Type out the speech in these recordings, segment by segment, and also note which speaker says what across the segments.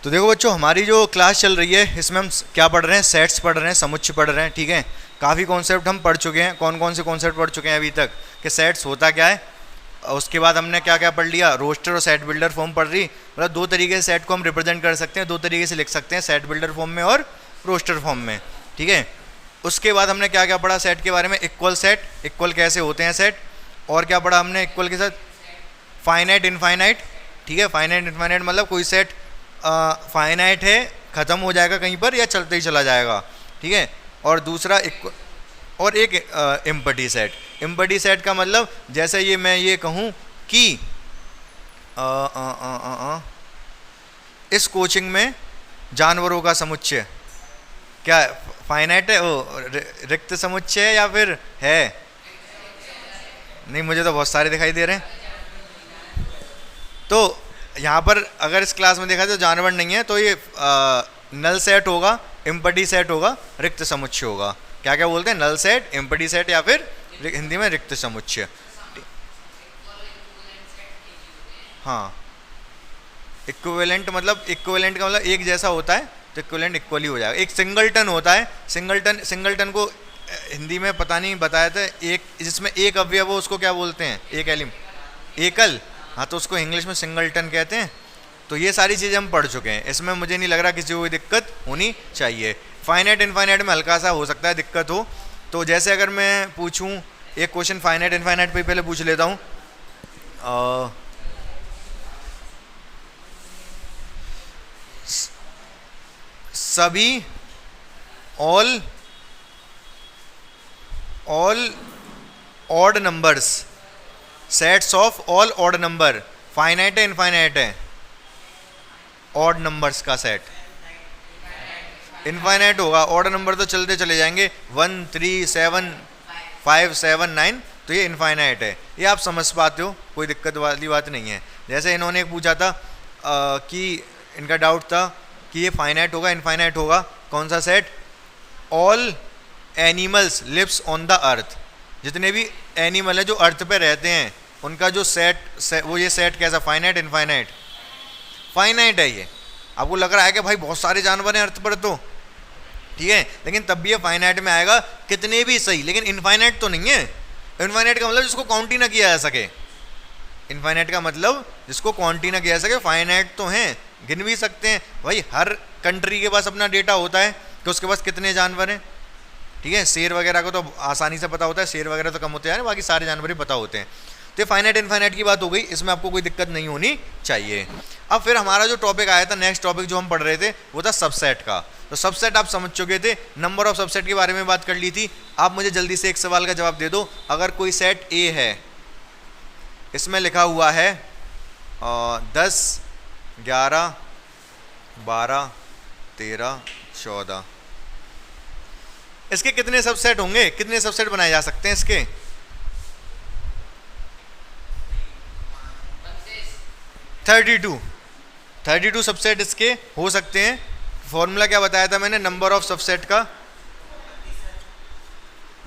Speaker 1: तो देखो बच्चों, हमारी जो क्लास चल रही है इसमें हम क्या पढ़ रहे हैं, सेट्स पढ़ रहे हैं, समुच्चय पढ़ रहे हैं। ठीक है, काफ़ी कॉन्सेप्ट हम पढ़ चुके हैं। कौन कौन से कॉन्सेप्ट पढ़ चुके हैं अभी तक कि सेट्स होता क्या है। उसके बाद हमने क्या क्या पढ़ लिया, रोस्टर और सेट बिल्डर फॉर्म पढ़ रही। मतलब दो तरीके से सेट को हम रिप्रेजेंट कर सकते हैं, दो तरीके से लिख सकते हैं, सेट बिल्डर फॉर्म में और रोस्टर फॉर्म में। ठीक है, उसके बाद हमने क्या क्या पढ़ा सेट के बारे में, इक्वल सेट, इक्वल कैसे होते हैं सेट, और क्या पढ़ा हमने इक्वल के साथ, फाइनाइट इनफाइनाइट। ठीक है, फाइनाइट इनफाइनाइट मतलब कोई सेट फाइनाइट है, ख़त्म हो जाएगा कहीं पर या चलते ही चला जाएगा। ठीक है, और दूसरा और एक एम्पटी सेट। एम्पटी सेट का मतलब जैसे ये मैं ये कहूँ कि इस कोचिंग में जानवरों का समुच्चय क्या फाइनाइट है, वो रिक्त समुच्चय है या फिर है? नहीं, मुझे तो बहुत सारे दिखाई दे रहे हैं। तो यहाँ पर अगर इस क्लास में देखा तो जानवर नहीं है, तो ये नल सेट होगा, एम्पटी सेट होगा, रिक्त समुच्चय होगा। क्या क्या बोलते हैं, नल सेट, एम्पटी सेट या फिर हिंदी में रिक्त समुच्चय। हाँ, इक्विवेलेंट मतलब इक्विवेलेंट का मतलब एक जैसा होता है, तो इक्विवेलेंट इक्वली हो जाएगा। एक सिंगलटन होता है, सिंगलटन को हिंदी में पता नहीं बताया था, एक जिसमें एक अवयव हो उसको क्या बोलते हैं, एक एलिमेंट, एकल। हाँ, तो उसको इंग्लिश में सिंगलटन कहते हैं। तो ये सारी चीज़ें हम पढ़ चुके हैं, इसमें मुझे नहीं लग रहा किसी को कोई दिक्कत होनी चाहिए। फाइनाइट इनफाइनाइट में हल्का सा हो सकता है दिक्कत हो। तो जैसे अगर मैं पूछूं एक क्वेश्चन फाइनाइट इनफाइनाइट पे पहले पूछ लेता हूँ, सभी all odd numbers, sets of all odd number finite है इनफाइनाइट है? ऑड नंबर्स का सेट इनफाइनाइट होगा, ऑड नंबर तो चलते चले जाएंगे, 1 3 7 5 7 9, तो ये इनफाइनाइट है। ये आप समझ पाते हो, कोई दिक्कत वाली बात नहीं है। जैसे इन्होंने एक पूछा था कि इनका डाउट था कि ये फाइनाइट होगा इनफाइनाइट होगा, कौन सा set, all animals lives on the earth, जितने भी एनिमल है जो अर्थ पे रहते हैं उनका जो सेट वो ये सेट कैसा, फाइनाइट इनफाइनाइट? फाइनाइट है। ये आपको लग रहा है कि भाई बहुत सारे जानवर हैं अर्थ पर, तो ठीक है, लेकिन तब भी ये फाइनाइट में आएगा, कितने भी सही, लेकिन इनफाइनाइट तो नहीं है। इनफाइनाइट का मतलब जिसको काउंट ही ना किया जा सके, इनफाइनाइट का मतलब जिसको काउंट ही ना किया जा सके। फाइनाइट तो हैं, गिन भी सकते हैं भाई, हर कंट्री के पास अपना डेटा होता है कि उसके पास कितने जानवर हैं। ठीक है, शेर वगैरह को तो आसानी से पता होता है, शेर वगैरह तो कम होते हैं, बाकी सारे जानवर ही पता होते हैं। तो फाइनाइट इनफाइनाइट की बात हो गई, इसमें आपको कोई दिक्कत नहीं होनी चाहिए। अब फिर हमारा जो टॉपिक आया था, नेक्स्ट टॉपिक जो हम पढ़ रहे थे वो था सबसेट का। तो सबसेट आप समझ चुके थे, नंबर ऑफ सबसेट के बारे में बात कर ली थी। आप मुझे जल्दी से एक सवाल का जवाब दे दो, अगर कोई सेट ए है, इसमें लिखा हुआ है 10 11 12 13 14, इसके कितने सबसेट होंगे, कितने सबसेट बनाए जा सकते हैं इसके? 32 सबसेट इसके हो सकते हैं। फॉर्मूला क्या बताया था मैंने नंबर ऑफ सबसेट का?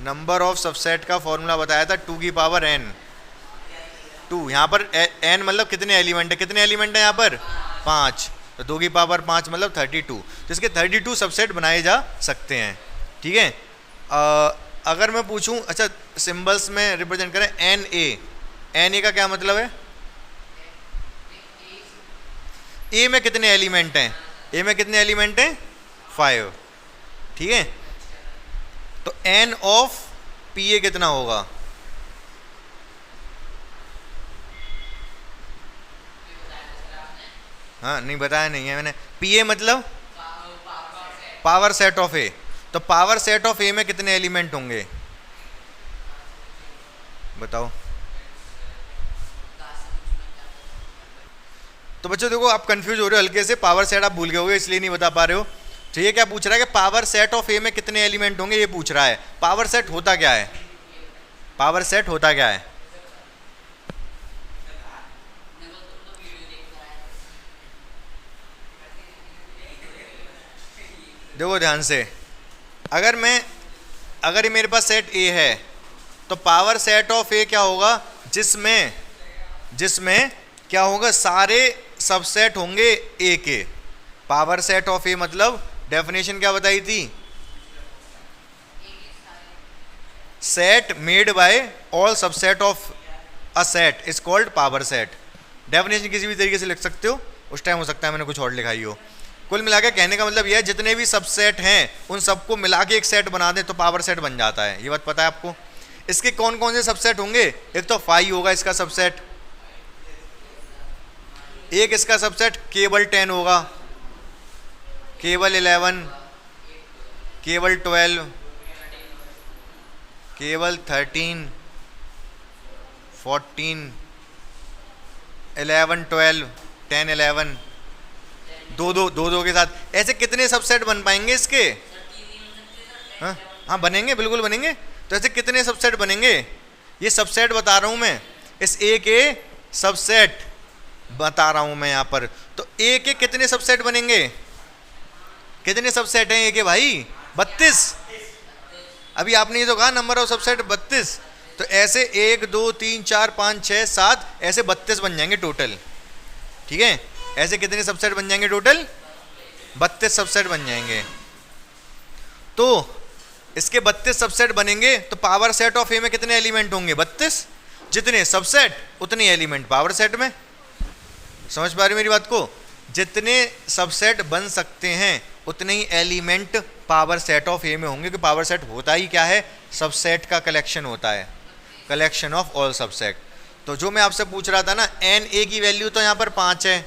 Speaker 1: नंबर ऑफ सबसेट का फॉर्मूला बताया था 2 की पावर n। 2 यहाँ पर n मतलब कितने एलिमेंट है, कितने एलिमेंट है यहाँ पर? 5, तो 2 की पावर 5 मतलब 32। तो इसके 32 सबसेट बनाए जा सकते हैं। ठीक है, अगर मैं पूछूं, अच्छा सिंबल्स में रिप्रेजेंट करें एन ए का क्या मतलब है? ए में कितने एलिमेंट हैं? ए में कितने एलिमेंट हैं? 5। ठीक है, तो एन ऑफ पी ए कितना होगा? हाँ, नहीं बताया नहीं है मैंने। पी ए मतलब पावर सेट ऑफ ए, तो पावर सेट ऑफ ए में कितने एलिमेंट होंगे बताओ? तो बच्चों देखो, आप कंफ्यूज हो रहे हो हल्के से, पावर सेट आप भूल गए होगे इसलिए नहीं बता पा रहे हो। तो ये क्या पूछ रहा है कि पावर सेट ऑफ ए में कितने एलिमेंट होंगे, ये पूछ रहा है। पावर सेट होता क्या है? पावर सेट होता क्या है? देखो ध्यान से, अगर ये मेरे पास सेट ए है, तो पावर सेट ऑफ ए क्या होगा, जिसमें क्या होगा, सारे सबसेट होंगे ए के। पावर सेट ऑफ ए मतलब डेफिनेशन क्या बताई थी? Set made by all subset of a set is called power set. Definition किसी भी तरीके से लिख सकते हो, उस टाइम हो सकता है मैंने कुछ और लिखाई हो। कुल मिला के कहने का मतलब यह है जितने भी सबसेट हैं उन सबको मिला के एक सेट बना दें तो पावर सेट बन जाता है। ये बात पता है आपको? इसके कौन कौन से सबसेट होंगे? एक तो फाइव होगा इसका सबसेट, एक इसका सबसेट केवल 10 होगा, केवल 11, केवल 12, केवल 13, 14, 11, 12, 10, 11, दो के साथ ऐसे कितने सबसेट बन पाएंगे इसके? हाँ बनेंगे, बिल्कुल बनेंगे। तो ऐसे कितने सबसेट बनेंगे? ये सबसेट बता रहा हूं मैं, इस ए के सबसेट बता रहा हूं मैं यहाँ पर। तो ए के कितने सबसेट बनेंगे? कितने सबसेट हैं ए के भाई? 32। अभी आपने ये तो कहा नंबर ऑफ सबसेट 32, तो ऐसे 1 2 3 4 5 6 7 ऐसे 32 बन जाएंगे टोटल। ठीक है, ऐसे कितने सबसेट बन जाएंगे टोटल? 32 सबसेट बन जाएंगे। तो इसके 32 सबसेट बनेंगे तो पावर सेट ऑफ ए में कितने एलिमेंट होंगे? 32। जितने सबसेट उतने एलिमेंट पावर सेट में। समझ पा रहे मेरी बात को? जितने सबसेट बन सकते हैं उतने ही एलिमेंट पावर सेट ऑफ ए में होंगे, कि पावर सेट होता ही क्या है? सबसेट का कलेक्शन होता है, कलेक्शन ऑफ ऑल सबसेट। तो जो मैं आपसे पूछ रहा था ना, एन ए की वैल्यू तो यहाँ पर 5 है,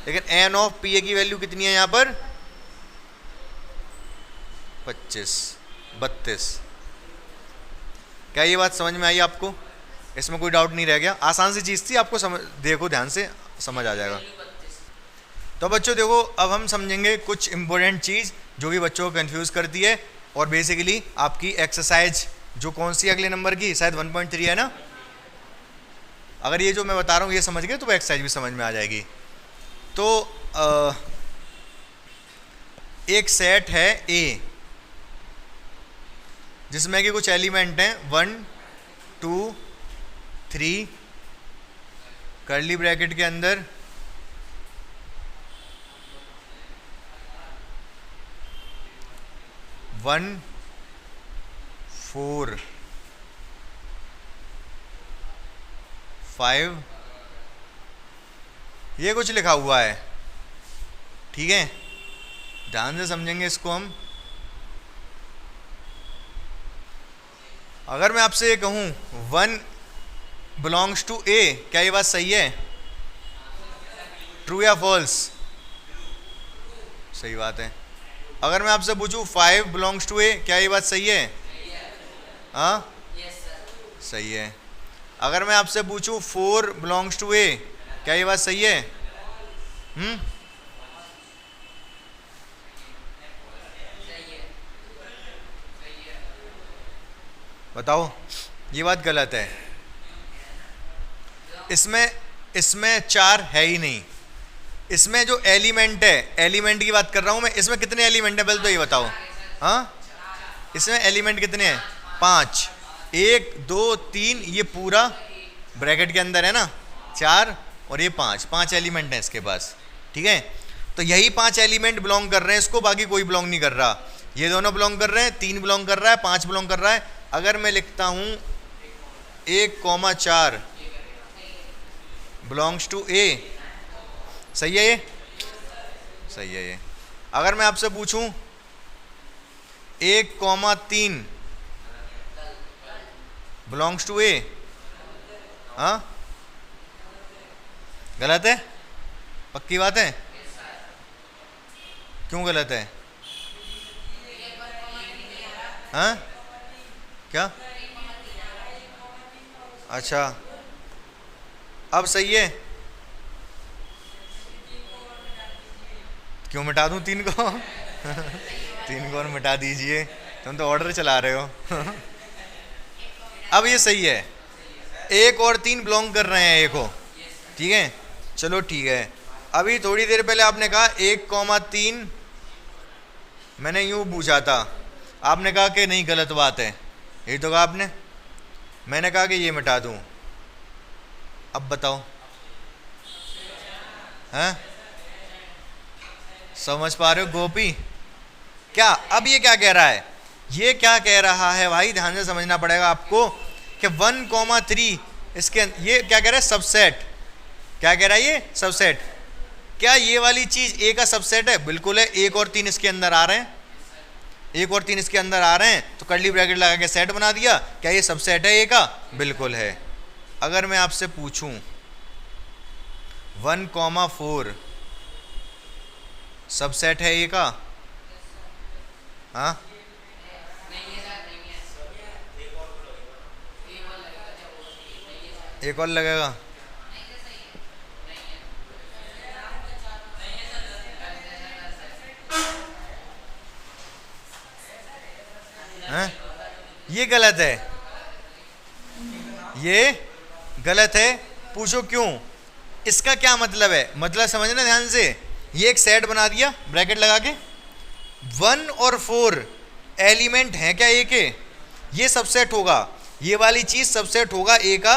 Speaker 1: लेकिन एन ऑफ पी ए की वैल्यू कितनी है यहाँ पर? 25, 32। क्या ये बात समझ में आई आपको? इसमें कोई डाउट नहीं रह गया? आसान सी चीज़ थी, आपको समझ, देखो ध्यान से समझ आ जाएगा। तो बच्चों देखो, अब हम समझेंगे कुछ इंपॉर्टेंट चीज़ जो कि बच्चों को कंफ्यूज करती है, और बेसिकली आपकी एक्सरसाइज जो कौन सी अगले नंबर की, शायद 1.3 है ना। अगर ये जो मैं बता रहा हूँ ये समझ गए तो वो एक्सरसाइज भी समझ में आ जाएगी। तो एक सेट है ए जिसमें कि कुछ एलिमेंट हैं 1 2 3 कर्ली ब्रैकेट के अंदर 1 4 5 ये कुछ लिखा हुआ है। ठीक है, ध्यान से समझेंगे इसको हम। अगर मैं आपसे ये कहूं 1 बिलोंग्स टू ए, क्या ये बात सही है? ट्रू या फॉल्स? सही बात है। अगर मैं आपसे पूछूं 5 बिलोंग्स टू ए, क्या ये बात सही है? हाँ सही है। अगर मैं आपसे पूछूं 4 बिलोंग्स टू ए, क्या ये बात सही है? बताओ, ये बात गलत है। इसमें 4 है ही नहीं। इसमें जो एलिमेंट है, एलिमेंट की बात कर रहा हूं मैं, इसमें कितने एलिमेंट है पहले तो ये बताओ। हाँ, इसमें एलिमेंट कितने हैं? 5। 1 2 3, ये पूरा ब्रैकेट के अंदर है ना, 4 और ये 5 एलिमेंट हैं इसके पास। ठीक है, तो यही 5 एलिमेंट बिलोंग कर रहे हैं इसको, बाकी कोई बिलोंग नहीं कर रहा। ये दोनों बिलोंग कर रहे हैं, 3 बिलोंग कर रहा है, 5 बिलोंग कर रहा है। अगर मैं लिखता हूं 1,4 बिलोंग्स टू ए, सही है ये? सही है ये। अगर मैं आपसे पूछूं 1,3 बिलोंग्स टू ए, हाँ गलत है? पक्की बात है? क्यों गलत है? हाँ क्या? अच्छा, अब सही है? क्यों मिटा दूं 3 को? 3 को और मिटा दीजिए, तुम तो ऑर्डर चला रहे हो। अब ये सही है, 1 और 3 बिलोंग कर रहे हैं ए को। ठीक है, चलो ठीक है। अभी थोड़ी देर पहले आपने कहा 1,3, मैंने यूं पूछा था, आपने कहा कि नहीं गलत बात है, यही तो कहा आपने। मैंने कहा कि ये मिटा दूं। अब बताओ, हैं? समझ पा रहे हो गोपी? क्या अब ये क्या कह रहा है? ये क्या कह रहा है भाई, ध्यान से समझना पड़ेगा आपको कि 1,3 इसके ये क्या कह रहा है? सबसेट। क्या कह रहा है ये? सबसेट। क्या ये वाली चीज ए का सबसेट है? बिल्कुल है। 1 और 3 इसके अंदर आ रहे हैं, 1 और 3 इसके अंदर आ रहे हैं, तो कर्ली ब्रैकेट लगा के सेट बना दिया। क्या ये सबसेट है ए का? बिल्कुल है। अगर मैं आपसे पूछूं 1,4 सबसेट है ए का? हाँ, एक और लगेगा। हैं? ये गलत है, ये गलत है। पूछो क्यों? इसका क्या मतलब है? मतलब समझना ध्यान से। ये एक सेट बना दिया ब्रैकेट लगा के, 1 और 4 एलिमेंट हैं क्या ए के? ये सबसेट होगा, ये वाली चीज सबसेट होगा ए का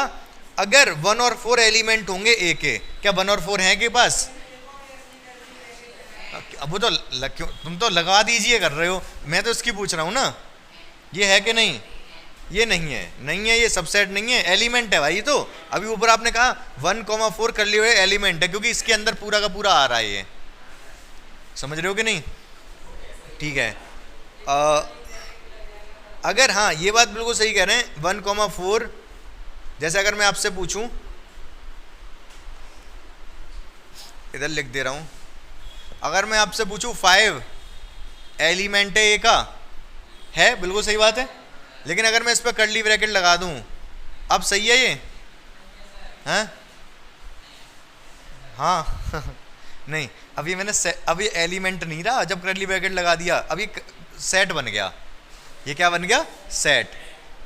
Speaker 1: अगर 1 और 4 एलिमेंट होंगे ए के। क्या 1 और 4 हैं के पास? अब वो तो क्यों तुम तो लगा दीजिए कर रहे हो, मैं तो इसकी पूछ रहा हूँ ना, ये है कि नहीं? ये नहीं है, नहीं है, ये सबसेट नहीं है, एलिमेंट है भाई। तो अभी ऊपर आपने कहा 1,4 कर लिए हुए एलिमेंट है, क्योंकि इसके अंदर पूरा का पूरा आ रहा है ये। समझ रहे हो कि नहीं? ठीक है। अगर हाँ, ये बात बिल्कुल सही कह रहे हैं, 1,4 जैसे अगर मैं आपसे पूछूं, इधर लिख दे रहा हूं, अगर मैं आपसे पूछूं 5 एलिमेंट है ए का, है, बिल्कुल सही बात है। लेकिन अगर मैं इस पर कर्ली ब्रैकेट लगा दूं, अब सही है ये? हैं? हाँ नहीं, अभी मैंने अभी एलिमेंट नहीं रहा, जब कर्ली ब्रैकेट लगा दिया अभी सेट बन गया। ये क्या बन गया? सेट।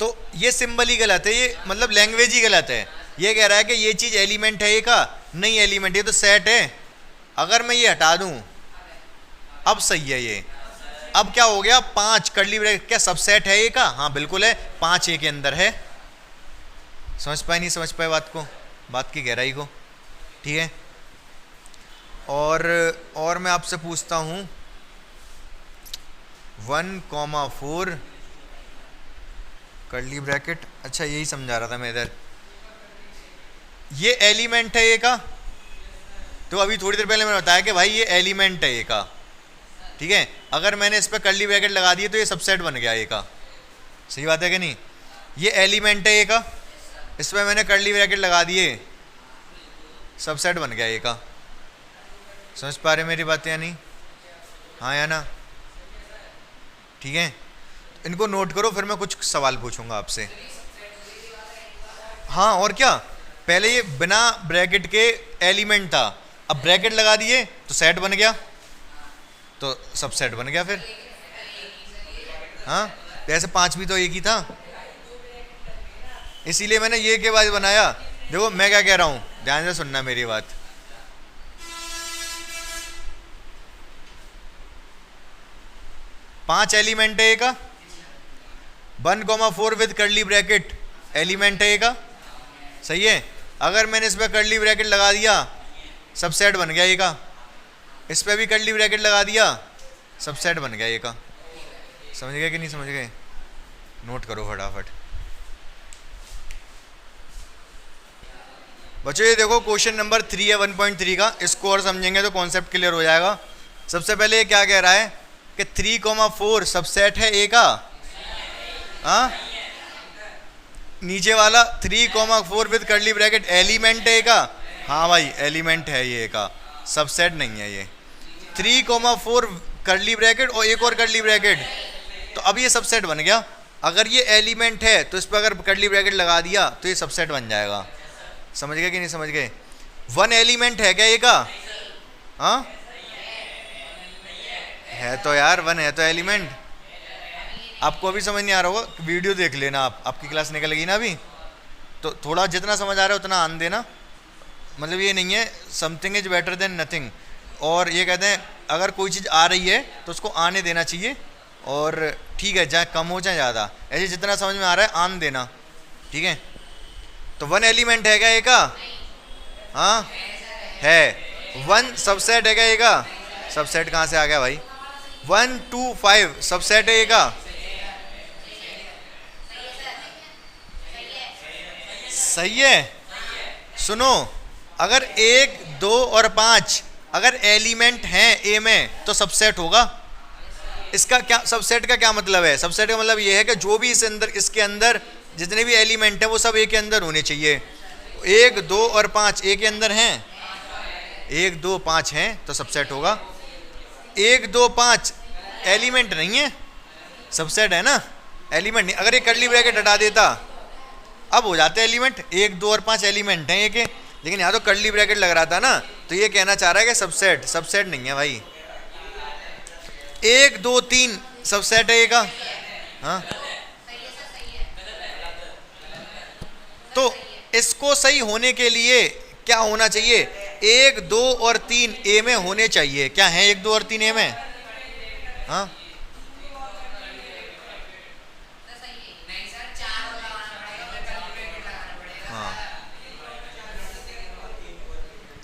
Speaker 1: तो ये सिंबल ही गलत है, ये मतलब लैंग्वेज ही गलत है। ये कह रहा है कि ये चीज़ एलिमेंट है ए का, नहीं एलिमेंट, ये तो सेट है। अगर मैं ये हटा दूं, अब सही है ये। अब क्या हो गया? 5 कर्ली ब्रैकेट क्या सबसेट है ए का? हाँ बिल्कुल है, 5 ए के अंदर है। समझ पाए नहीं समझ पाए बात को, बात की गहराई को? ठीक है। और मैं आपसे पूछता हूं 1,4 कर्ली ब्रैकेट, अच्छा यही समझा रहा था मैं इधर, ये एलिमेंट है ए का। तो अभी थोड़ी देर पहले मैंने बताया कि भाई ये एलिमेंट है ए का, ठीक है। अगर मैंने इस पर कर्ली ब्रैकेट लगा दिए तो ये सबसेट बन गया ए का। सही बात है कि नहीं? ये एलिमेंट है ए का, इस पर मैंने कर्ली ब्रैकेट लगा दिए, सबसेट बन गया ए का। समझ पा रहे मेरी बात या नहीं? हाँ या ना? ठीक है, इनको नोट करो, फिर मैं कुछ सवाल पूछूंगा आपसे। हाँ और क्या, पहले ये बिना ब्रैकेट के एलिमेंट था, अब ब्रैकेट लगा दिए तो सेट बन गया, तो सबसेट बन गया फिर। हाँ, जैसे 5 भी तो एक ही था, इसीलिए मैंने ये के बाद बनाया। देखो मैं क्या कह रहा हूं, ध्यान से सुनना मेरी बात। पांच एलिमेंट है ए का, 1,4 विद कर्ली ब्रैकेट एलिमेंट है ए का, सही है। अगर मैंने इस पर कर्ली ब्रैकेट लगा दिया, सबसेट बन गया ए का। इस पर भी कर्ली ब्रैकेट लगा दिया, सबसेट बन गया ए का। समझ गए कि नहीं समझ गए? नोट करो फटाफट बच्चों। ये देखो क्वेश्चन नंबर 3 है 1.3 का, इसको और समझेंगे तो कॉन्सेप्ट क्लियर हो जाएगा। सबसे पहले ये क्या कह रहा है कि 3,4 सबसेट है ए का। हाँ, नीचे वाला 3,4 विद कर्ली ब्रैकेट एलिमेंट है ए का। हाँ भाई एलिमेंट है ये का, सबसेट नहीं है ये। 3,4 कर्ली ब्रैकेट और एक और कर्ली ब्रैकेट, तो अब ये सबसेट बन गया। अगर ये एलिमेंट है तो इस पर अगर कर्ली ब्रैकेट लगा दिया तो ये सबसेट बन जाएगा। समझ गए कि नहीं समझ गए? 1 एलिमेंट है क्या ए का? हाँ है तो यार, 1 है तो एलिमेंट। आपको अभी समझ नहीं आ रहा होगा, वीडियो देख लेना आप, आपकी क्लास निकलेगी ना अभी, तो थोड़ा जितना समझ आ रहा है उतना आन देना। मतलब ये नहीं है something is better than nothing, और ये कहते हैं अगर कोई चीज़ आ रही है तो उसको आने देना चाहिए, और ठीक है चाहे कम हो चाहे ज़्यादा, ऐसे जितना समझ में आ रहा है आन देना, ठीक है। तो 1 एलिमेंट है क्या ए का? हाँ है। 1 सबसेट है क्या ए का? सबसेट कहाँ से आ गया भाई? 1 2 5 सबसेट है ए का? सही है। सुनो, अगर 1 2 और 5 अगर एलिमेंट हैं ए में तो सबसेट होगा। इसका क्या, सबसेट का क्या मतलब है? सबसेट का मतलब ये है कि जो भी इस अंदर, इसके अंदर जितने भी एलिमेंट हैं वो सब ए के अंदर होने चाहिए। 1 2 और 5 ए के अंदर हैं, 1 2 5 हैं तो सबसेट होगा। 1 2 5 एलिमेंट नहीं है, सबसेट है ना, एलिमेंट नहीं। अगर ये कर्ली ब्रैकेट हटा देता अब हो जाते एलिमेंट। 1 2 और 5 एलिमेंट हैं ए के, लेकिन यहाँ तो कर्ली ब्रैकेट लग रहा था ना, तो ये कहना चाह रहा है कि सबसेट, सबसेट नहीं है भाई। 1 2 3 सबसेट है ए का? हाँ, तो इसको सही होने के लिए क्या होना चाहिए? 1 2 और 3 ए में होने चाहिए। क्या है 1 2 और 3 ए में? हाँ,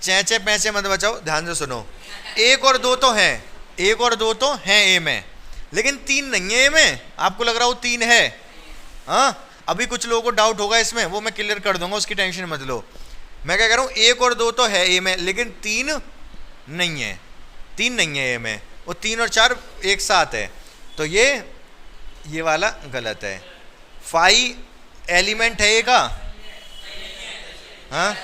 Speaker 1: चैचे पैसे मत बचाओ, ध्यान से सुनो। 1 और 2 तो हैं, 1 और 2 तो हैं ए में, लेकिन 3 नहीं है ए में। आपको लग रहा हो 3 है? हाँ, अभी कुछ लोगों को डाउट होगा इसमें, वो मैं क्लियर कर दूंगा, उसकी टेंशन मत लो। मैं क्या कह रहा हूँ, 1 और 2 तो है ए में, लेकिन 3 नहीं है, 3 नहीं है ए में। वो 3 और 4 एक साथ है, तो ये वाला गलत है। 5 एलिमेंट है ए का? हाँ,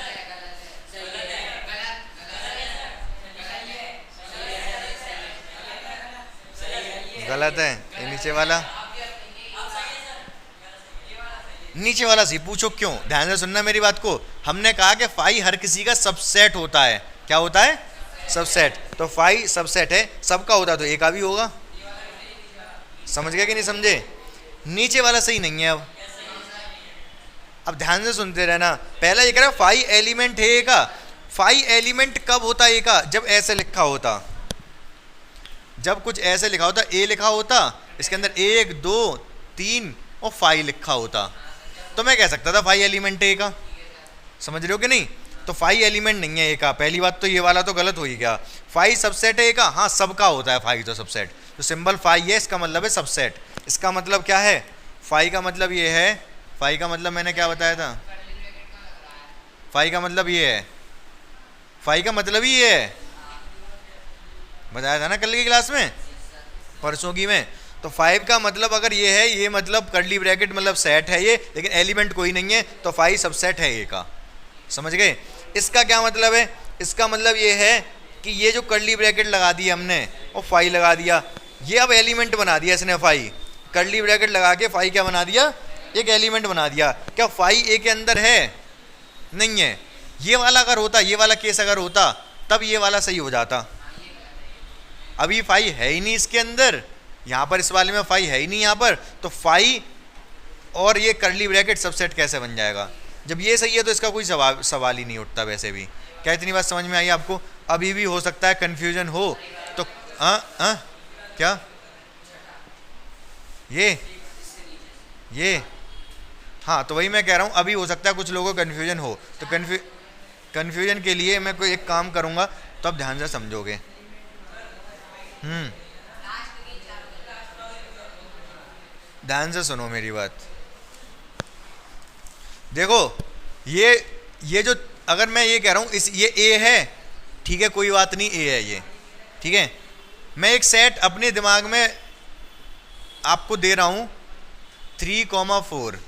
Speaker 1: गलत है। ये नीचे वाला, नीचे वाला सही। पूछो क्यों? ध्यान से सुनना मेरी बात को। हमने कहा कि फाई हर किसी का सबसेट होता है। क्या होता है? सबसेट। तो फाई सबसेट है, सबका होता तो ए का भी होगा। समझ गए कि नहीं समझे? नीचे वाला सही नहीं है। अब ध्यान से सुनते रहना। पहला ये कह रहा फाई एलिमेंट है ए का। फाई एलिमेंट कब होता है ए का? जब ऐसे लिखा होता, जब कुछ ऐसे लिखा होता, ए लिखा होता, इसके अंदर 1 2 3 और 5 लिखा होता, तो मैं कह सकता था 5 एलिमेंट है ए का। समझ रहे हो कि नहीं? तो 5 एलिमेंट नहीं है ए का। पहली बात तो ये वाला तो गलत हो ही गया। 5 सबसेट है ए का? हाँ, सबका होता है 5 तो सबसेट। तो सिंबल 5 है, इसका मतलब है सबसेट। इसका मतलब क्या है? 5 का मतलब ये है, 5 का मतलब मैंने क्या बताया था? 5 का मतलब ये है, 5 का मतलब ही ये है, बताया था ना कल की क्लास में, परसों की में। तो 5 का मतलब अगर ये है, ये मतलब कर्ली ब्रैकेट मतलब सेट है ये, लेकिन एलिमेंट कोई नहीं है, तो 5 सबसेट है ए का। समझ गए? इसका क्या मतलब है? इसका मतलब ये है कि ये जो कर्ली ब्रैकेट लगा दी हमने और 5 लगा दिया, ये अब एलिमेंट बना दिया इसने 5। कर्ली ब्रैकेट लगा के 5 क्या बना दिया? एक एलिमेंट बना दिया। क्या 5 ए के अंदर है? नहीं है। ये वाला अगर होता, ये वाला केस अगर होता, तब ये वाला सही हो जाता। अभी 5 है ही नहीं इसके अंदर, यहाँ पर इस वाले में 5 है ही नहीं यहाँ पर, तो 5 और ये कर्ली ब्रैकेट सबसेट कैसे बन जाएगा? जब ये सही है तो इसका कोई सवाल ही नहीं उठता वैसे भी। क्या इतनी बात समझ में आई आपको? अभी भी हो सकता है कन्फ्यूजन हो तो क्या ये हाँ, तो वही मैं कह रहा हूँ, अभी हो सकता है कुछ लोगों को कन्फ्यूजन हो, तो कन्फ्यूजन के लिए मैं कोई एक काम करूँगा, तो आप ध्यान से समझोगे। ध्यान से सुनो मेरी बात। देखो, ये जो अगर मैं ये कह रहा हूँ इस ये ए है, ठीक है, कोई बात नहीं, ए है ये, ठीक है। मैं एक सेट अपने दिमाग में आपको दे रहा हूँ 3,4।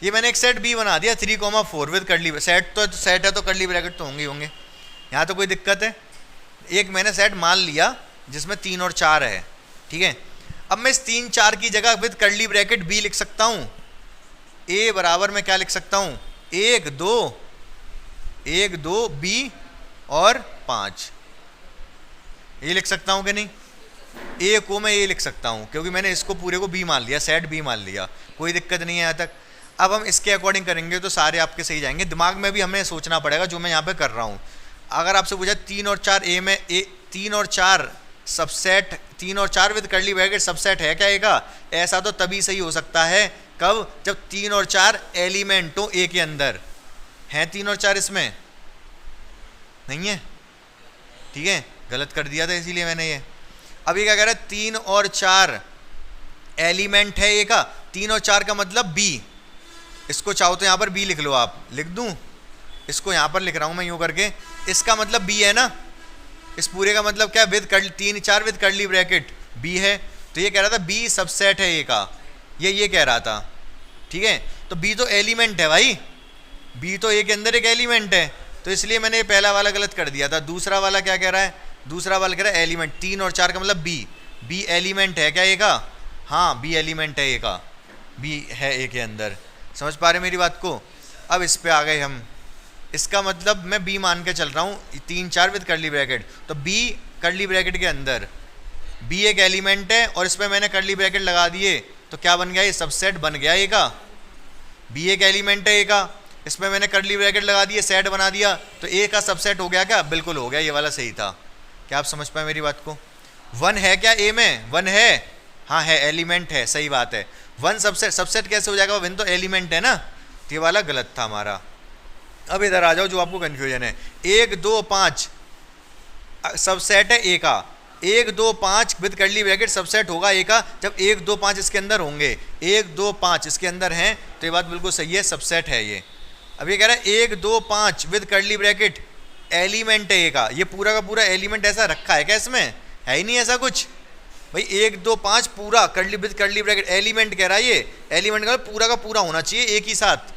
Speaker 1: ये मैंने एक सेट बी बना दिया 3,4 विद कर्ली सेट। तो सेट है तो कर्ली ब्रैकेट तो होंगे। यहाँ तो कोई दिक्कत है? एक मैंने सेट मान लिया जिसमें 3 और 4 है, ठीक है। अब मैं इस 3 4 की जगह विद कर्ली ब्रैकेट बी लिख सकता हूँ। ए बराबर में क्या लिख सकता हूँ? 1 2 बी और 5, ये लिख सकता हूँ कि नहीं? ए को मैं ये लिख सकता हूँ क्योंकि मैंने इसको पूरे को बी मान लिया, सेट बी मान लिया, कोई दिक्कत नहीं है यहाँ तक। अब हम इसके अकॉर्डिंग करेंगे तो सारे आपके सही जाएंगे। दिमाग में भी हमें सोचना पड़ेगा जो मैं यहाँ पे कर रहा हूँ। अगर आपसे पूछा 3 और 4 ए में 3 और 4 सबसेट, 3 और 4 विद कर्ली ब्रैकेट सबसेट है क्या ए का? ऐसा तो तभी सही हो सकता है, कब? जब 3 और 4 एलिमेंटों ए के अंदर हैं। 3 और 4 इसमें नहीं है, ठीक है। गलत कर दिया था इसीलिए मैंने ये। अब ये क्या कह रहा है, 3 और 4 एलिमेंट है ए का। 3 और 4 का मतलब बी। इसको चाहो तो यहाँ पर बी लिख लो, आप लिख दूँ, इसको यहाँ पर लिख रहा हूँ मैं यूँ करके, इसका मतलब बी है ना। इस पूरे का मतलब क्या, with curly 3 4 with curly bracket B है। तो ये कह रहा था बी सबसेट है ए का, ये कह रहा था, ठीक है। तो बी तो एलिमेंट है भाई, बी तो ए के अंदर एक एलिमेंट है, तो इसलिए मैंने ये पहला वाला गलत कर दिया था। दूसरा वाला क्या कह रहा है, दूसरा वाला कह रहा है एलिमेंट। 3 और 4 का मतलब बी एलिमेंट है क्या ए का? हाँ बी एलिमेंट है ए का, बी है ए के अंदर। समझ पा रहे मेरी बात को? अब इस पे आ गए हम। इसका मतलब मैं बी मान के चल रहा हूँ, 3 4 विद कर्ली ब्रैकेट, तो बी कर्ली ब्रैकेट के अंदर बी एक एलिमेंट है, और इस पर मैंने कर्ली ब्रैकेट लगा दिए, तो क्या बन गया, ये सबसेट बन गया ए का। बी एक एलिमेंट है ए का, इसमें मैंने कर्ली ब्रैकेट लगा दिए, सेट बना दिया, तो ए का सबसेट हो गया क्या? बिल्कुल हो गया, ये वाला सही था। क्या आप समझ पाए मेरी बात को? 1 है क्या ए में? 1 है, हाँ है, एलिमेंट है, सही बात है। 1 सबसेट कैसे हो जाएगा, 1 तो एलिमेंट है ना, तो ये वाला गलत था हमारा। अब इधर आ जाओ जो आपको कन्फ्यूजन है। 1 2 5 सबसेट है ए का, 1 2 5 विद कर्ली ब्रैकेट सबसेट होगा ए का जब 1 2 5 इसके अंदर होंगे। 1 2 5 इसके अंदर हैं, तो ये बात बिल्कुल सही है, सबसेट है ये। अब ये कह रहा है 1 2 5 विद कर्ली ब्रैकेट एलिमेंट है ए का। ये पूरा का पूरा एलिमेंट ऐसा रखा है क्या इसमें? है ही नहीं ऐसा कुछ भाई। 1 2 5 पूरा curly with curly bracket element कह रहा है, ये एलिमेंट का पूरा होना चाहिए एक ही साथ,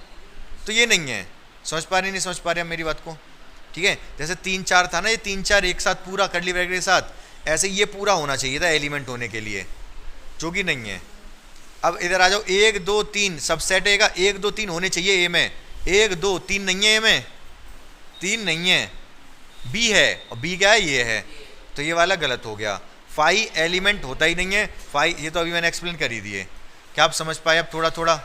Speaker 1: तो ये नहीं है। समझ पा रहे नहीं समझ पा रहे हम मेरी बात को? ठीक है, जैसे 3 4 था ना, ये 3 4 एक साथ पूरा कर्ली ब्रैकेट के साथ, ऐसे ये पूरा होना चाहिए था एलिमेंट होने के लिए, जो कि नहीं है। अब इधर आ जाओ, 1 2 3 सबसेट है का, 1 2 3 होने चाहिए ए में, 1 2 3 नहीं है ए में, 3 नहीं है, बी है, और बी क्या है, ये है, तो ये वाला गलत हो गया। 5 एलिमेंट होता ही नहीं है, 5 ये तो अभी मैंने एक्सप्लेन कर ही दिए। क्या आप समझ पाए? अब थोड़ा थोड़ा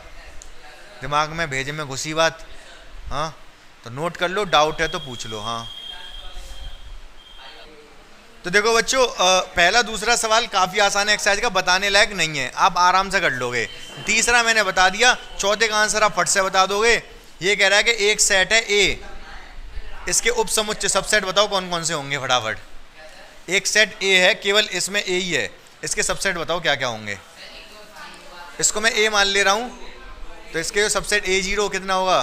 Speaker 1: दिमाग में भेजे में घुसी बात, हाँ तो नोट कर लो, डाउट है तो पूछ लो। हाँ तो देखो बच्चों, पहला दूसरा सवाल काफ़ी आसान है, एक्सरसाइज का बताने लायक नहीं है, आप आराम से कर लोगे। तीसरा मैंने बता दिया, चौथे का आंसर आप फट से बता दोगे। ये कह रहा है कि एक सेट है ए, इसके उपसमुच्चय सबसेट बताओ कौन कौन से होंगे फटाफट। एक सेट ए है, केवल इसमें ए ही है, इसके सबसेट बताओ क्या क्या होंगे। इसको मैं ए मान ले रहा हूँ, तो इसके जो सबसेट A0 कितना होगा,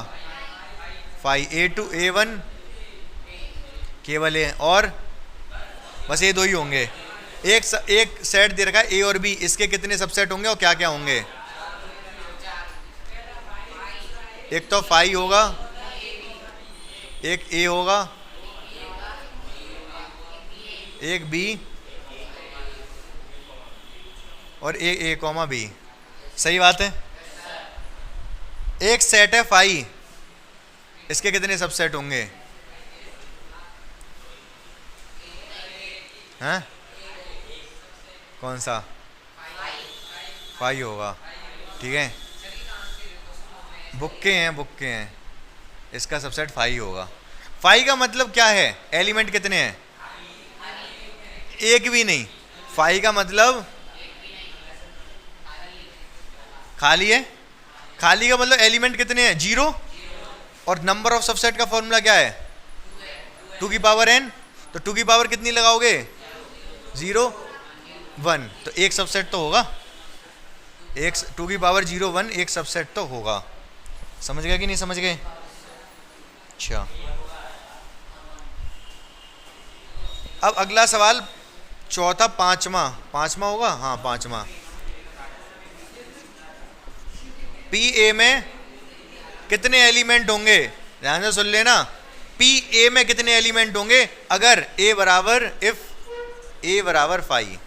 Speaker 1: 5, A2 A1 केवल ए, और बस ये 2 ही होंगे। एक सेट दे रखा है ए और बी, इसके कितने सबसेट होंगे और क्या क्या होंगे? एक तो 5 होगा, एक ए होगा, एक बी, और ए कॉमा बी। सही बात है। एक सेट है 5, इसके कितने सबसेट होंगे? हैं? कौन सा? 5 होगा, ठीक है। बुक्के हैं, इसका सबसेट 5 होगा। 5 का मतलब क्या है, एलिमेंट कितने हैं? एक भी नहीं। 5 का मतलब खाली है, खाली का मतलब एलिमेंट कितने हैं? 0। और नंबर ऑफ सबसेट का फॉर्मूला क्या है? 2 की पावर n, तो 2 की पावर कितनी लगाओगे? 0 1, तो एक सबसेट तो होगा, एक 2 की पावर 0 1 एक सबसेट तो होगा। समझ गए कि नहीं समझ गए? अच्छा, अब अगला सवाल चौथा, पांचवा होगा, हाँ पांचवा। पी ए में कितने एलिमेंट होंगे? ध्यान से सुन लेना, पी ए में कितने एलिमेंट होंगे अगर ए बराबर, इफ ए बराबर 5।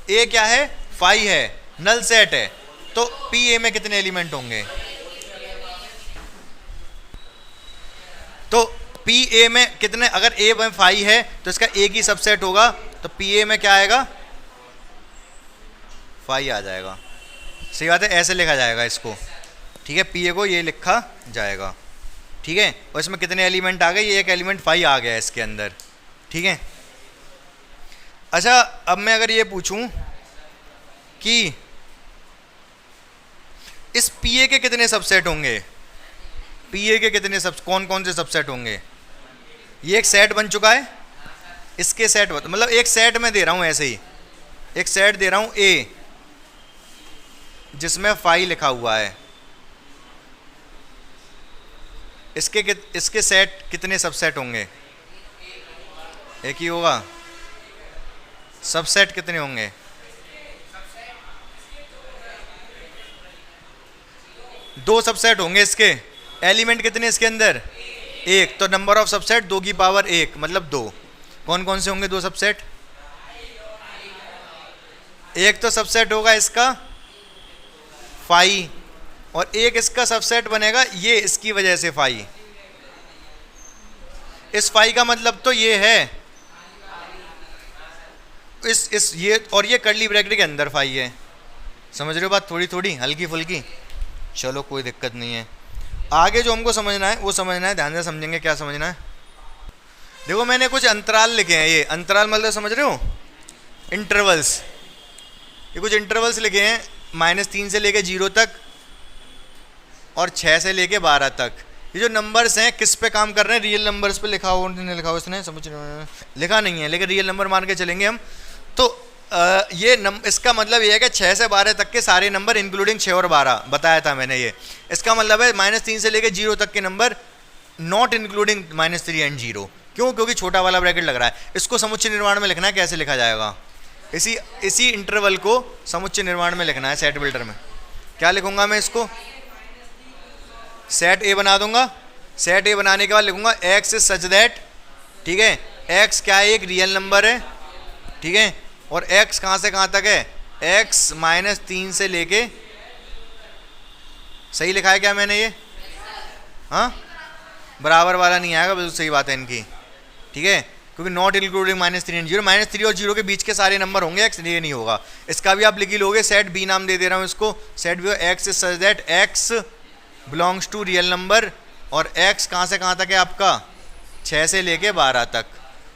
Speaker 1: ए क्या है? 5 है, नल सेट है, तो पी ए में कितने एलिमेंट होंगे? तो पी ए में कितने, अगर ए में 5 है तो इसका एक ही सबसेट होगा, तो पी ए में क्या आएगा? 5 आ जाएगा। सही बात है, ऐसे लिखा जाएगा इसको, ठीक है। पी ए को ये लिखा जाएगा, ठीक है। और इसमें कितने एलिमेंट आ गए? ये एक एलिमेंट 5 आ गया इसके अंदर, ठीक है। अच्छा, अब मैं अगर ये पूछूं कि इस पी ए के कितने सबसेट होंगे, पी ए के कितने कौन कौन से सबसेट होंगे? ये एक सेट बन चुका है, इसके सेट मतलब एक सेट में दे रहा हूँ, ऐसे ही एक सेट दे रहा हूँ ए जिसमें फाई लिखा हुआ है। इसके सेट कितने सबसेट होंगे? एक ही होगा। सबसेट कितने होंगे? दो सबसेट होंगे। इसके एलिमेंट कितने इसके अंदर? एक। तो नंबर ऑफ सबसेट 2 की पावर 1 मतलब 2। कौन कौन से होंगे दो सबसेट? एक तो सबसेट होगा इसका फाई, और एक इसका सबसेट बनेगा ये इसकी वजह से फाई। इस फाई का मतलब तो ये है, इस ये और ये कर्ली ब्रैकेट के अंदर फाई है। समझ रहे हो बात? थोड़ी थोड़ी हल्की फुल्की। चलो कोई दिक्कत नहीं है। आगे जो हमको समझना है वो समझना है, ध्यान से समझेंगे। क्या समझना है? देखो मैंने कुछ अंतराल लिखे हैं। ये अंतराल मतलब समझ रहे हो? इंटरवल्स। ये कुछ इंटरवल्स लिखे हैं, -3 से लेके 0 तक और 6 से लेके 12 तक। ये जो नंबर्स हैं किस पे काम कर रहे हैं? रियल नंबर्स पे लिखा हो नहीं लिखा हो इसने? समझ लिखा नहीं है, लेकिन रियल नंबर मान के चलेंगे हम। तो इसका मतलब ये है कि 6 से 12 तक के सारे नंबर इंक्लूडिंग 6 और 12 बताया था मैंने। ये इसका मतलब है -3 से लेके 0 तक के नंबर नॉट इंक्लूडिंग -3 एंड 0। क्यों? क्योंकि छोटा वाला ब्रैकेट लग रहा है। इसको समुच्चय निर्माण में लिखना है। कैसे लिखा जाएगा? इसी इंटरवल को समुच्चय निर्माण में लिखना है, सेट बिल्डर में। क्या लिखूंगा मैं इसको? सेट ए बना दूंगा। सेट ए बनाने के बाद लिखूंगा एक्स इज सच दैट, ठीक है, एक्स क्या है? एक रियल नंबर है, ठीक है। और एक्स कहां से कहां तक है? एक्स -3 से लेके, सही लिखा है क्या मैंने ये? हाँ, बराबर वाला नहीं आएगा, बिल्कुल सही बात है इनकी, ठीक है। क्योंकि नॉट इंक्लूडिंग -3 एंड 0, -3 और 0 के बीच के सारे नंबर होंगे, एक्स ये नहीं होगा। इसका भी आप लिख ही लोगे। सेट बी नाम दे रहा हूँ इसको। Set B X is such that X belongs to real number, और एक्स कहाँ से कहाँ तक है आपका? 6 से लेके 12 तक।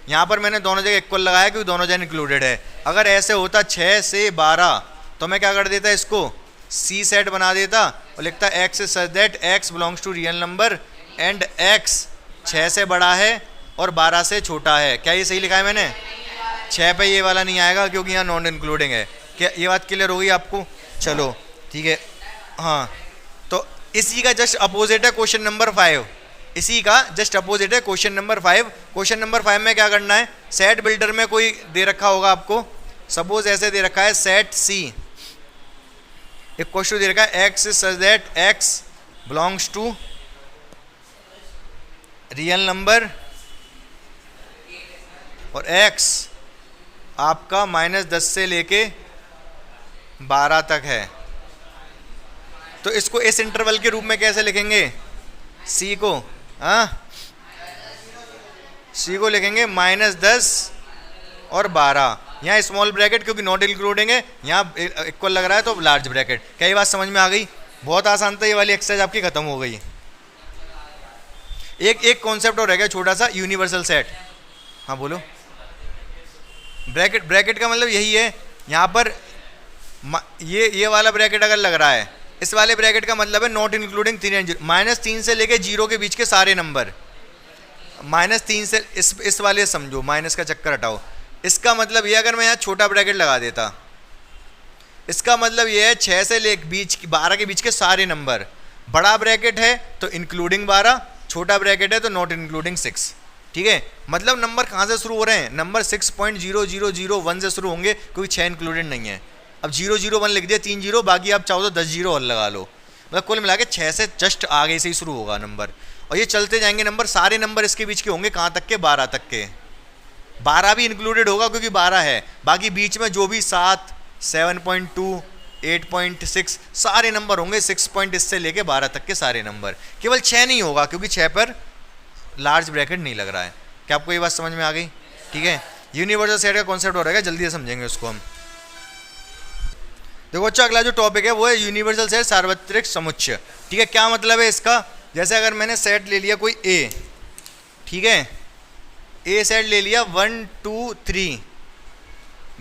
Speaker 1: यहाँ पर मैंने दोनों जगह इक्वल लगाया क्योंकि दोनों जगह इंक्लूडेड है। अगर ऐसे होता 6 से 12 तो मैं क्या कर देता? इसको सी सेट बना देता और लिखता X is such that X belongs to real number and X 6 से बड़ा है और 12 से छोटा है। क्या ये सही लिखा है मैंने? 6 पे ये वाला नहीं आएगा क्योंकि यहाँ नॉन इंक्लूडिंग है। क्या ये बात क्लियर होगी आपको? चलो ठीक है। हाँ, तो इसी का जस्ट अपोजिट है क्वेश्चन नंबर 5। इसी का जस्ट अपोजिट है क्वेश्चन नंबर 5। क्वेश्चन नंबर 5 में क्या करना है? सेट बिल्डर में कोई दे रखा होगा आपको, सपोज ऐसे दे रखा है सेट सी। एक क्वेश्चन दे रखा है X is such that X belongs to real number और x आपका -10 से लेके 12 तक है। तो इसको इस इंटरवल के रूप में कैसे लिखेंगे? c को, हाँ, c को लिखेंगे -10 और 12। यहाँ स्मॉल ब्रैकेट क्योंकि नॉट इंक्लूडिंग है, यहाँ इक्वल लग रहा है तो लार्ज ब्रैकेट। क्या ये बात समझ में आ गई? बहुत आसान था, ये वाली एक्सरसाइज आपकी खत्म हो गई। एक कॉन्सेप्ट और रह गया छोटा सा, यूनिवर्सल सेट। हाँ बोलो। ब्रैकेट का मतलब यही है। यहाँ पर ये वाला ब्रैकेट अगर लग रहा है, इस वाले ब्रैकेट का मतलब है नॉट इंक्लूडिंग 3 एंड 0, -3 से लेके 0 के बीच के सारे नंबर। -3 से इस वाले समझो, माइनस का चक्कर हटाओ। इसका मतलब ये, अगर मैं यहाँ छोटा ब्रैकेट लगा देता, इसका मतलब ये है 6 से लेके 12 के बीच के सारे नंबर। बड़ा ब्रैकेट है तो इंक्लूडिंग 12, छोटा ब्रैकेट है तो नॉट इंक्लूडिंग 6, ठीक है। मतलब नंबर कहाँ से शुरू हो रहे हैं? नंबर 6.0001 से शुरू होंगे क्योंकि 6 इंक्लूडेड नहीं है। अब 001 लिख दिया, 3 0, बाकी आप चाहो तो 10 0 और लगा लो। मतलब कुल मिला के 6 से जस्ट आगे से ही शुरू होगा नंबर, और ये चलते जाएंगे नंबर। सारे नंबर इसके बीच के होंगे कहाँ तक के? 12 तक के। 12 भी इंक्लूडेड होगा क्योंकि 12 है। बाकी बीच में जो भी 7, 7.2, 8.6 सारे नंबर होंगे। 6 पॉइंट इससे लेके 12 तक के सारे नंबर। केवल 6 नहीं होगा क्योंकि 6 पर लार्ज ब्रैकेट नहीं लग रहा है। क्या आपको ये बात समझ में आ गई? ठीक है। यूनिवर्सल सेट का कॉन्सेप्ट हो रहेगा, जल्दी से समझेंगे उसको हम। देखो अच्छा, अगला जो टॉपिक है वो है यूनिवर्सल सेट, सार्वत्रिक समुच्चय। ठीक है, क्या मतलब है इसका? जैसे अगर मैंने सेट ले लिया कोई ए, ठीक है, ए सेट ले लिया 1 2 3,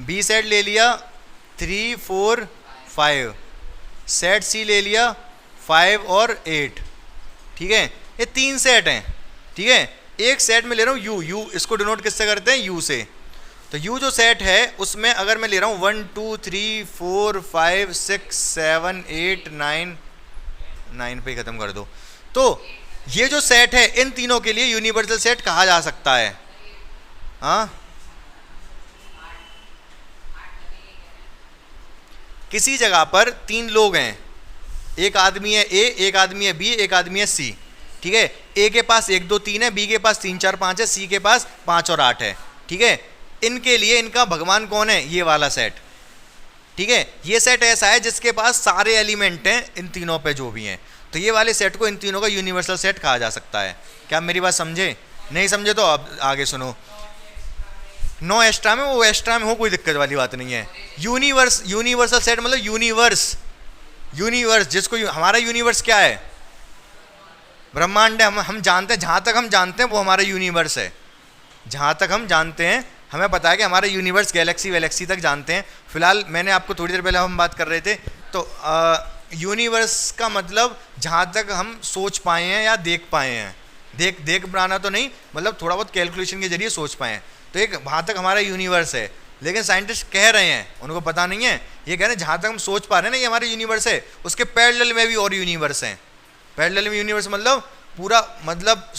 Speaker 1: बी सेट ले लिया 3 4 5, सेट सी ले लिया 5 और 8, ठीक है। ये 3 सेट हैं, ठीक है। एक सेट में ले रहा हूँ यू, यू इसको डिनोट किससे करते हैं, यू से। तो यू जो सेट है उसमें अगर मैं ले रहा हूँ 1 2 3 4 5 6 7 8 9, 9 पे ही खत्म कर दो। तो ये जो सेट है इन तीनों के लिए यूनिवर्सल सेट कहा जा सकता है। हाँ, किसी जगह पर 3 लोग हैं, एक आदमी है ए, एक आदमी है बी, एक आदमी है सी, ठीक है। ए के पास 1 2 3 है, बी के पास 3 4 5 है, सी के पास 5 और 8 है, ठीक है। इनके लिए इनका भगवान कौन है, ये वाला सेट, ठीक है। ये सेट ऐसा है जिसके पास सारे एलिमेंट हैं इन तीनों पे जो भी हैं, तो ये वाले सेट को इन तीनों का यूनिवर्सल सेट कहा जा सकता है। क्या आप मेरी बात समझे? नहीं समझे तो अब आगे सुनो। नो एक्स्ट्रा में वो एक्स्ट्रा में हो, कोई दिक्कत वाली बात नहीं है। यूनिवर्सल सेट मतलब यूनिवर्स जिसको हमारा यूनिवर्स क्या है, ब्रह्मांड है। हम जानते हैं, जहाँ तक हम जानते हैं वो हमारा यूनिवर्स है। जहाँ तक हम जानते हैं हमें पता है कि हमारा यूनिवर्स गैलेक्सी तक जानते हैं। फिलहाल मैंने आपको थोड़ी देर पहले हम बात कर रहे थे, तो यूनिवर्स का मतलब जहाँ तक हम सोच पाए हैं या देख पाए हैं, देख बनाना तो नहीं, मतलब थोड़ा बहुत कैलकुलेशन के जरिए सोच पाए हैं, तो एक वहाँ तक हमारा यूनिवर्स है। लेकिन साइंटिस्ट कह रहे हैं, उनको पता नहीं है, ये कह रहे हैं जहाँ तक हम सोच पा रहे हैं ना ये हमारा यूनिवर्स है, उसके पैरेलल में भी और यूनिवर्स हैं। पैरेलल में यूनिवर्स मतलब पूरा, मतलब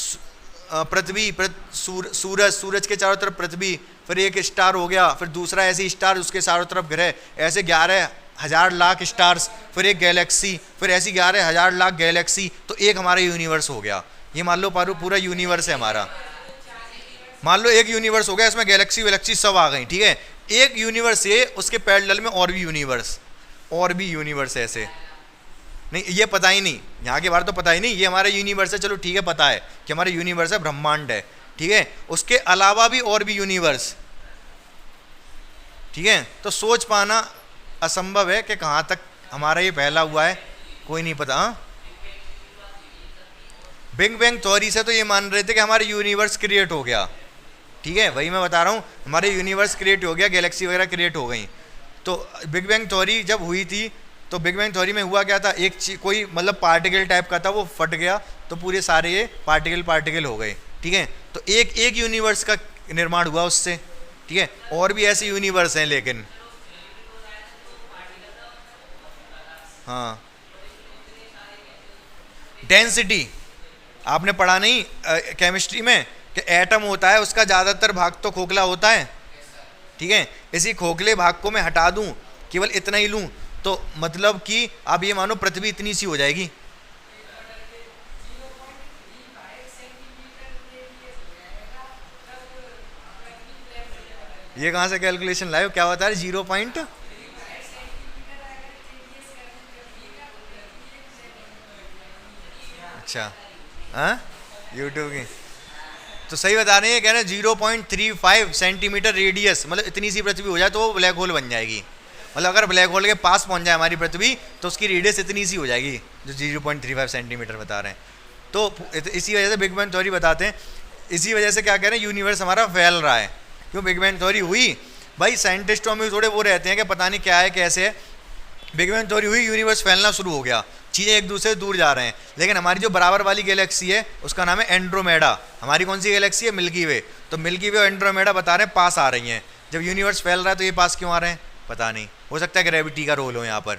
Speaker 1: पृथ्वी, सूरज के चारों तरफ पृथ्वी, फिर एक स्टार हो गया, फिर दूसरा ऐसे स्टार, उसके चारों तरफ ग्रह, ऐसे 11,000 लाख स्टार्स, फिर एक गैलेक्सी, फिर ऐसी 11,000 लाख गैलेक्सी, तो एक हमारा यूनिवर्स हो गया। ये मान लो पारू पूरा यूनिवर्स है हमारा। मान लो एक यूनिवर्स हो गया, इसमें गैलेक्सी सब आ गई, ठीक है। एक यूनिवर्स ये, उसके पैरेलल में और भी यूनिवर्स ऐसे नहीं, ये पता ही नहीं, यहाँ के बारे तो पता ही नहीं, ये हमारा यूनिवर्स है, चलो ठीक है, पता है कि हमारा यूनिवर्स है, ब्रह्मांड है, ठीक है। उसके अलावा भी और भी यूनिवर्स, ठीक है। तो सोच पाना असंभव है कि कहाँ तक हमारा ये फैला हुआ है, कोई नहीं पता। बिग बैंग थ्योरी से तो ये मान रहे थे कि हमारा यूनिवर्स क्रिएट हो गया, ठीक है, वही मैं बता रहा हूँ, हमारे यूनिवर्स क्रिएट हो गया, गैलेक्सी वगैरह क्रिएट हो गई। तो बिग बैंग थ्योरी जब हुई थी, तो बिग बैंग थ्योरी में हुआ क्या था, एक कोई मतलब पार्टिकल टाइप का था, वो फट गया, तो पूरे सारे ये पार्टिकल हो गए, ठीक है। तो एक यूनिवर्स का निर्माण हुआ उससे, ठीक है। और भी ऐसे यूनिवर्स हैं, लेकिन हाँ, डेंसिटी आपने पढ़ा नहीं केमिस्ट्री में कि एटम होता है, उसका ज़्यादातर भाग तो खोखला होता है, ठीक है। इसी खोखले भाग को मैं हटा दूं, केवल इतना ही लूं, तो मतलब कि आप ये मानो पृथ्वी इतनी सी हो जाएगी। ये कहाँ से कैलकुलेशन लाए हो, क्या बता रहे, 0 पॉइंट, अच्छा, हाँ यूट्यूब की तो सही बता रहे हैं, कह रहे हैं 0.35 सेंटीमीटर रेडियस, मतलब इतनी सी पृथ्वी हो जाए तो वो ब्लैक होल बन जाएगी। मतलब अगर ब्लैक होल के पास पहुंच जाए हमारी पृथ्वी, तो उसकी रेडियस इतनी सी हो जाएगी जो 0.35 सेंटीमीटर बता रहे हैं। तो इसी वजह से बिग बैंग थ्योरी बताते हैं, इसी वजह से क्या कह रहे हैं, यूनिवर्स हमारा फैल रहा है। क्यों बिग बैंग थ्योरी हुई भाई, साइंटिस्टों में थोड़े वो रहते हैं कि पता नहीं क्या है कैसे है, बिग बैंग थ्योरी हुई, यूनिवर्स फैलना शुरू हो गया, चीज़ें एक दूसरे से दूर जा रहे हैं। लेकिन हमारी जो बराबर वाली गैलेक्सी है उसका नाम है एंड्रोमेडा। हमारी कौन सी गैलेक्सी है, मिल्की वे। तो मिल्की वे और एंड्रोमेडा बता रहे हैं पास आ रही हैं। जब यूनिवर्स फैल रहा है तो ये पास क्यों आ रहे हैं, पता नहीं, हो सकता है ग्रेविटी का रोल हो यहाँ पर,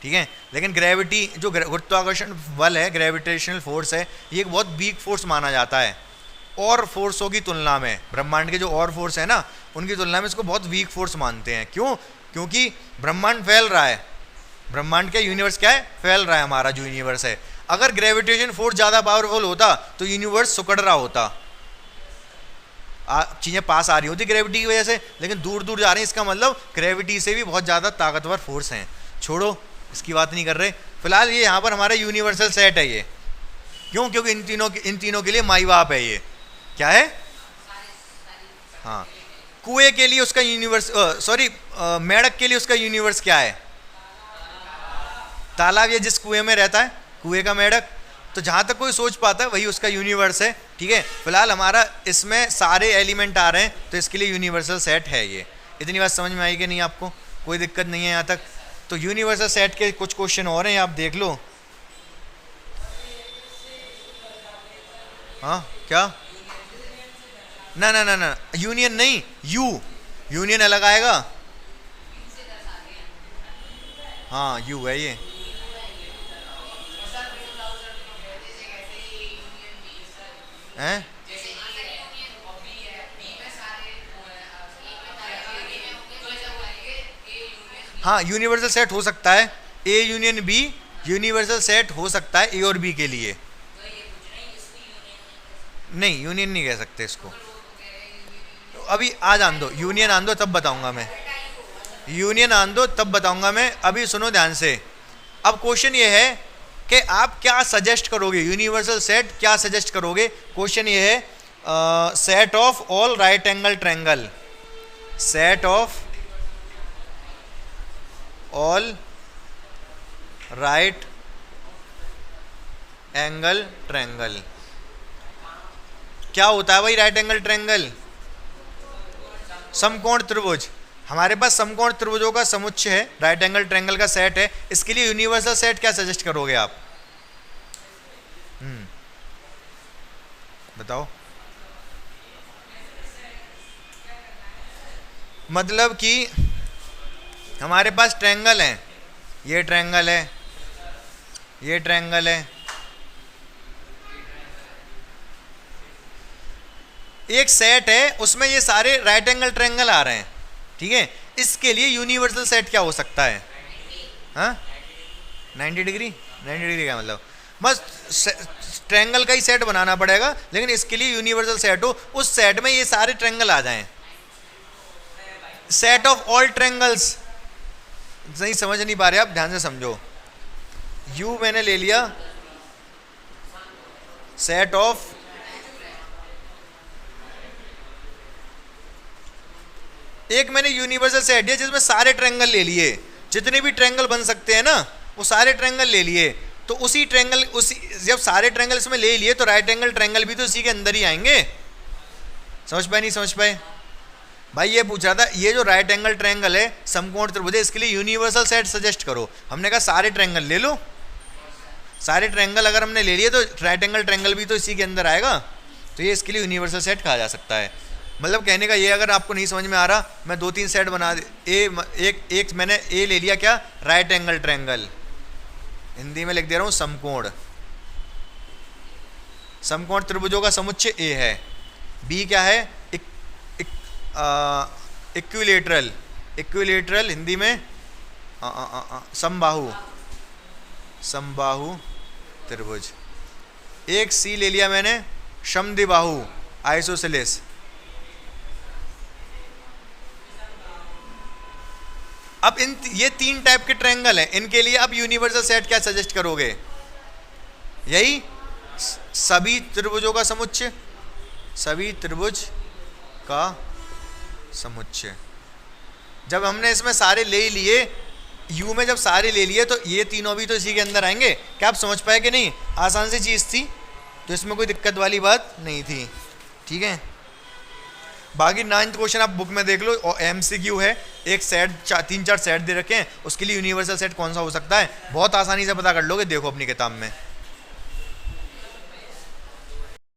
Speaker 1: ठीक है। लेकिन ग्रेविटी जो गुरुत्वाकर्षण बल है, ग्रेविटेशनल फोर्स है, ये एक बहुत वीक फोर्स माना जाता है और फोर्सों की तुलना में। ब्रह्मांड के जो और फोर्स है ना, उनकी तुलना में इसको बहुत वीक फोर्स मानते हैं। क्यों, क्योंकि ब्रह्मांड फैल रहा है, ब्रह्मांड का यूनिवर्स क्या है, फैल रहा है हमारा जो यूनिवर्स है। अगर ग्रेविटेशन फोर्स ज़्यादा पावरफुल होता तो यूनिवर्स सिकुड़ रहा होता, चीज़ें पास आ रही होती ग्रेविटी की वजह से, लेकिन दूर दूर जा रही हैं, इसका मतलब ग्रेविटी से भी बहुत ज़्यादा ताकतवर फोर्स हैं। छोड़ो, इसकी बात नहीं कर रहे फिलहाल। ये यहाँ पर हमारा यूनिवर्सल सेट है ये, क्यों, क्योंकि इन तीनों के लिए माई बाप है। ये क्या है, हाँ, कुएं के लिए उसका यूनिवर्स, मेढक के लिए उसका यूनिवर्स क्या है, तालाब, ये जिस कुएं में रहता है, कुएं का मेढक। तो जहाँ तक कोई सोच पाता है वही उसका यूनिवर्स है, ठीक है। फिलहाल हमारा इसमें सारे एलिमेंट आ रहे हैं, तो इसके लिए यूनिवर्सल सेट है ये। इतनी बात समझ में आई कि नहीं आपको, कोई दिक्कत नहीं है यहाँ तक। तो यूनिवर्सल सेट के कुछ क्वेश्चन और हैं, आप देख लो। हाँ क्या, ना ना ना ना, यूनियन नहीं, यू, यूनियन अलग आएगा। हाँ यू है ये। हैं? हाँ यूनिवर्सल सेट हो सकता है, A union B universal set हो सकता है ए और बी के लिए। नहीं यूनियन नहीं कह सकते इसको, तो अभी आ जान दो, यूनियन आन दो तब बताऊंगा मैं, यूनियन आन दो तब बताऊंगा मैं, अभी सुनो ध्यान से। अब क्वेश्चन ये है कि आप क्या सजेस्ट करोगे, यूनिवर्सल सेट क्या सजेस्ट करोगे। क्वेश्चन ये है set of all right angle triangle, set of all right angle triangle. क्या होता है भाई राइट एंगल ट्रायंगल? समकोण त्रिभुज। हमारे पास समकोण त्रिभुजों का समुच्चय है, राइट एंगल ट्रायंगल का सेट है, इसके लिए यूनिवर्सल सेट क्या सजेस्ट करोगे आप? बताओ। मतलब कि हमारे पास ट्रायंगल है, ये ट्रायंगल है, ये ट्रायंगल है, एक सेट है उसमें ये सारे राइट एंगल ट्रायंगल आ रहे हैं, ठीक है। इसके लिए यूनिवर्सल सेट क्या हो सकता है? हाँ 90 डिग्री, 90 डिग्री का मतलब बस ट्रायंगल का ही सेट बनाना पड़ेगा, लेकिन इसके लिए यूनिवर्सल सेट हो, उस सेट में ये सारे ट्रायंगल आ जाएं। सेट ऑफ ऑल ट्रायंगल्स, नहीं समझ नहीं पा रहे आप, ध्यान से समझो। यू मैंने ले लिया, सेट ऑफ एक मैंने यूनिवर्सल सेट दिया जिसमें सारे ट्रायंगल ले लिए, जितने भी ट्रायंगल बन सकते हैं ना वो सारे ट्रायंगल ले लिए। तो उसी ट्रायंगल, उसी जब सारे ट्रायंगल इसमें ले लिए तो राइट एंगल ट्रायंगल भी तो इसी के अंदर ही आएंगे। समझ पाए नहीं समझ पाए? भाई ये पूछा था, ये जो राइट एंगल ट्रायंगल है समकोण त्रिभुज है, इसके लिए यूनिवर्सल सेट सजेस्ट करो। हमने कहा सारे ट्रायंगल ले लो, सारे ट्रायंगल अगर हमने ले लिए तो राइट एंगल ट्रायंगल भी तो इसी के अंदर आएगा, तो ये इसके लिए यूनिवर्सल सेट कहा जा सकता है। मतलब कहने का ये, अगर आपको नहीं समझ में आ रहा, मैं 2-3 सेट बना एक मैंने ए ले लिया, क्या? राइट एंगल ट्रायंगल, हिंदी में लिख दे रहा हूँ समकोण, समकोण त्रिभुजों का समुच्चय ए है। बी क्या है? इक्विलेटरल, इक्विलेटरल हिंदी में समबाहु, समबाहु त्रिभुज। एक सी ले लिया मैंने, समद्विबाहु आइसोसेलेस। अब ये 3 टाइप के ट्रायंगल हैं, इनके लिए अब यूनिवर्सल सेट क्या सजेस्ट करोगे? यही सभी त्रिभुजों का समुच्चय, सभी त्रिभुज का समुच्चय। जब हमने इसमें सारे ले लिए, यू में जब सारे ले लिए तो ये तीनों भी तो इसी के अंदर आएंगे। क्या आप समझ पाए कि नहीं? आसान सी चीज़ थी, तो इसमें कोई दिक्कत वाली बात नहीं थी, ठीक है। बाकी 9th क्वेश्चन आप बुक में देख लो, और MCQ है, एक सेट 3-4 सेट दे रखे हैं, उसके लिए यूनिवर्सल सेट कौन सा हो सकता है, बहुत आसानी से पता कर लोगे, देखो अपनी किताब में।